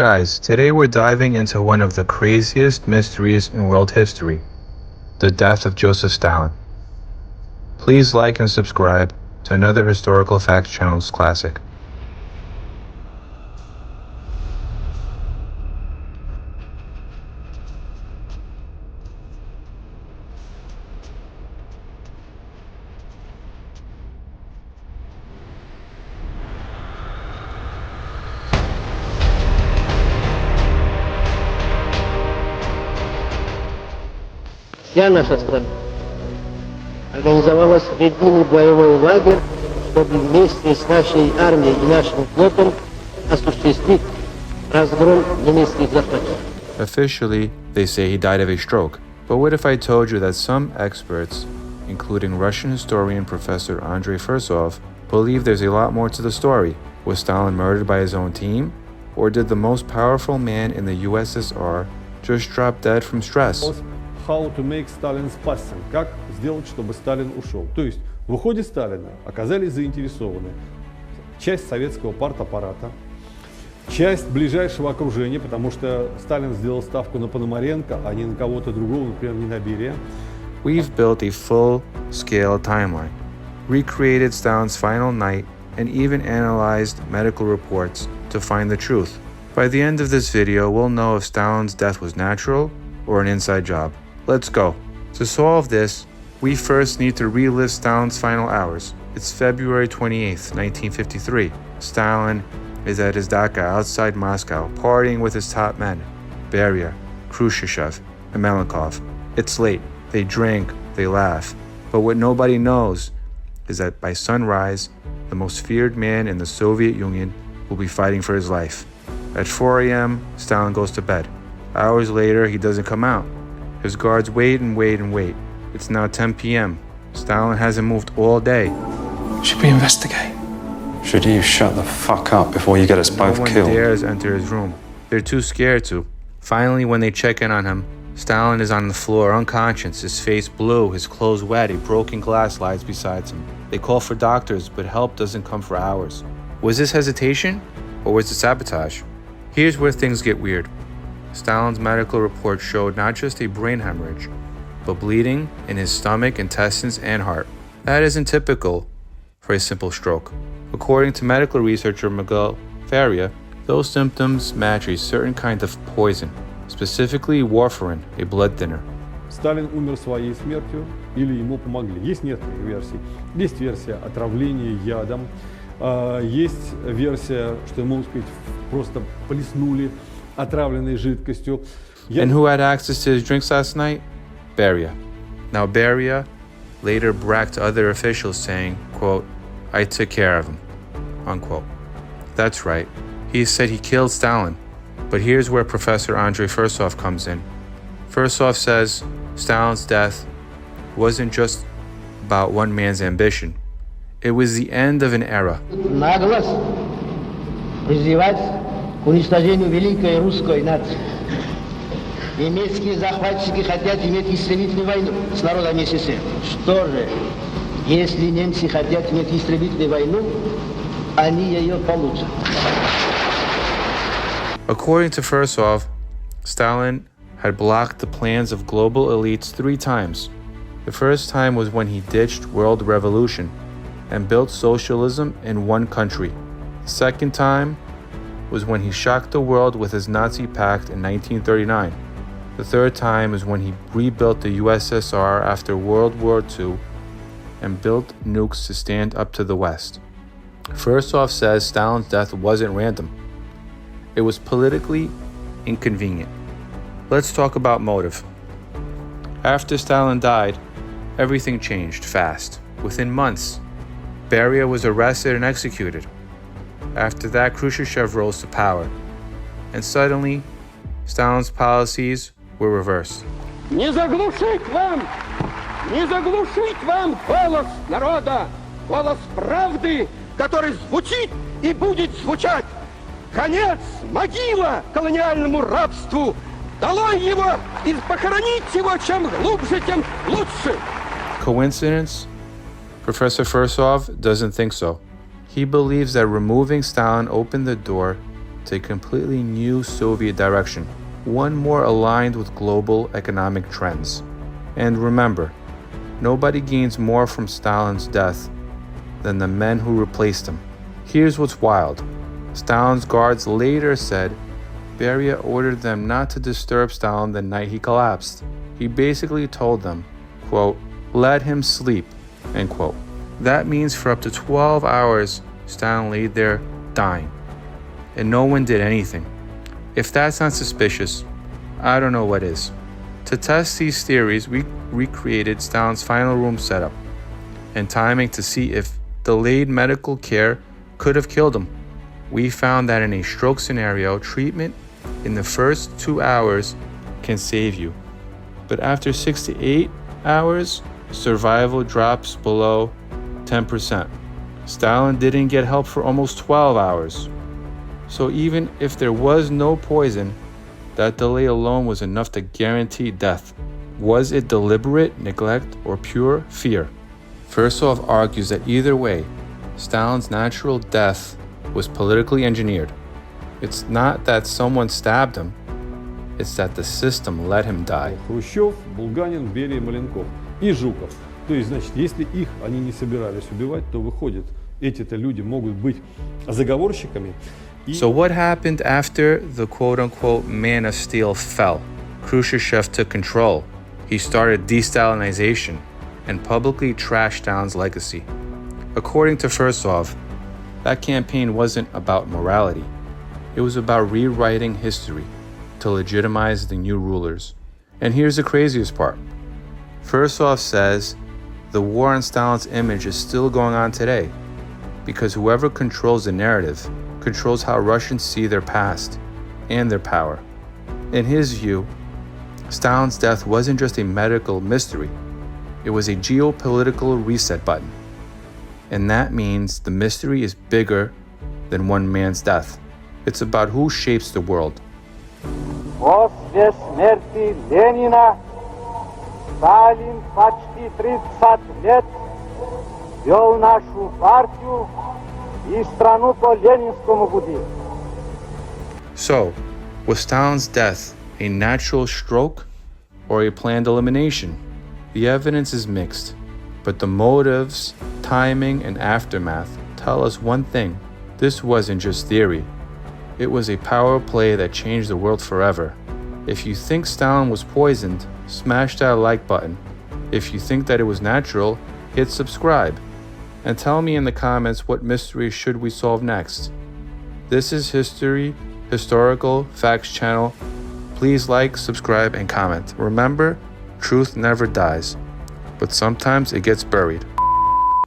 Guys, today we're diving into one of the craziest mysteries in world history, the death of Joseph Stalin. Please like and subscribe to another Historical Facts Channel's classic. Вся наша страна организовала средний боевой лагерь, чтобы вместе с нашей армией и нашим флотом осуществить разгром немецких захватчиков. Officially, they say he died of a stroke. But what if I told you that some experts, including Russian historian Professor Andrei Fursov, believe there's a lot more to the story? Was Stalin murdered by his own team? Or did the most powerful man in the USSR just drop dead from stress? How to make Stalin passing? Как сделать, чтобы Сталин ушел? То есть в уходе Сталина оказались заинтересованы часть советского партаппарата, часть ближайшего окружения, потому что Сталин сделал ставку на Пономаренко, а не на кого-то другого, например, не на Берия. We've built a full-scale timeline, recreated Stalin's final night, and even analyzed medical reports to find the truth. By the end of this video, we'll know if Stalin's death was natural or an inside job. Let's go. To solve this, we first need to relive Stalin's final hours. It's February 28th, 1953. Stalin is at his dacha outside Moscow, partying with his top men, Beria, Khrushchev, and Melenkov. It's late. They drink, they laugh. But what nobody knows is that by sunrise, the most feared man in the Soviet Union will be fighting for his life. At 4 a.m., Stalin goes to bed. Hours later, he doesn't come out. His guards wait and wait and wait. It's now 10 p.m. Stalin hasn't moved all day. Should we investigate? Should you shut the fuck up before you get us both killed? No one dares enter his room. They're too scared to. Finally, when they check in on him, Stalin is on the floor, unconscious, his face blue, his clothes wet, a broken glass lies beside him. They call for doctors, but help doesn't come for hours. Was this hesitation, or was it sabotage? Here's where things get weird. Stalin's medical report showed not just a brain hemorrhage, but bleeding in his stomach, intestines, and heart. That isn't typical for a simple stroke. According to medical researcher Miguel Faria, those symptoms match a certain kind of poison, specifically warfarin, a blood thinner. Сталин умер своей смертью или ему помогли. Есть несколько версий. Есть версия отравления ядом, есть версия, что ему, сказать, просто плеснули отравленной жидкостью. And who had access to his drinks last night? Beria. Now Beria later bragged to other officials saying, quote, "I took care of him," unquote. That's right. He said he killed Stalin. But here's where Professor Andrei Fursov comes in. Fursov says Stalin's death wasn't just about one man's ambition. It was the end of an era. Наглость призывать к уничтожению великой русской нации. Немецкие захватчики хотят иметь истребительную войну с народом СССР. Что же, если немцы хотят иметь истребительную войну, они ее получат. According to Fursov, Stalin had blocked the plans of global elites 3 times. The first time was when he ditched world revolution and built socialism in one country. The second time was when he shocked the world with his Nazi pact in 1939. The third time is when he rebuilt the USSR after World War II and built nukes to stand up to the West. Fursov says Stalin's death wasn't random. It was politically inconvenient. Let's talk about motive. After Stalin died, everything changed fast. Within months, Beria was arrested and executed. After that, Khrushchev rose to power. And suddenly, Stalin's policies were reversed. Не заглушить вам голос народа, голос правды, который звучит и будет звучать. Конец, могила колониальному рабству. Долой его и похоронить его чем глубже, тем лучше. Coincidence? Professor Fursov doesn't think so. He believes that removing Stalin opened the door to a completely new Soviet direction, one more aligned with global economic trends. And remember, nobody gains more from Stalin's death than the men who replaced him. Here's what's wild. Stalin's guards later said Beria ordered them not to disturb Stalin the night he collapsed. He basically told them, quote, "Let him sleep," end quote. That means for up to 12 hours, Stalin laid there dying, and no one did anything. If that's not suspicious, I don't know what is. To test these theories, we recreated Stalin's final room setup and timing to see if delayed medical care could have killed him. We found that in a stroke scenario, treatment in the first 2 hours can save you. But after 6 to 8 hours, survival drops below 10%. Stalin didn't get help for almost 12 hours. So even if there was no poison, that delay alone was enough to guarantee death. Was it deliberate neglect or pure fear? Versov argues that either way, Stalin's natural death was politically engineered. It's not that someone stabbed him, it's that the system let him die. Хрущев, Булганин, Берия, Маленков и Жуков. То есть, значит, если их они не собирались убивать, то выходит, эти-то люди могут быть заговорщиками. So what happened after the quote-unquote Man of Steel fell? Khrushchev took control. He started de-Stalinization and publicly trashed Stalin's legacy. According to Versov, that campaign wasn't about morality. It was about rewriting history to legitimize the new rulers. And here's the craziest part. Versov says the war on Stalin's image is still going on today because whoever controls the narrative controls how Russians see their past and their power. In his view, Stalin's death wasn't just a medical mystery, it was a geopolitical reset button. And that means the mystery is bigger than one man's death. It's about who shapes the world. После смерти Ленина Сталин почти 30 лет вел нашу партию и страну по ленинскому пути. So, was Stalin's death a natural stroke or a planned elimination? The evidence is mixed, but the motives, timing, and aftermath tell us one thing. This wasn't just theory. It was a power play that changed the world forever. If you think Stalin was poisoned, smash that like button. If you think that it was natural, hit subscribe. And tell me in the comments what mystery should we solve next. This is Historical Facts channel. Please like, subscribe, and comment. Remember, truth never dies, but sometimes it gets buried.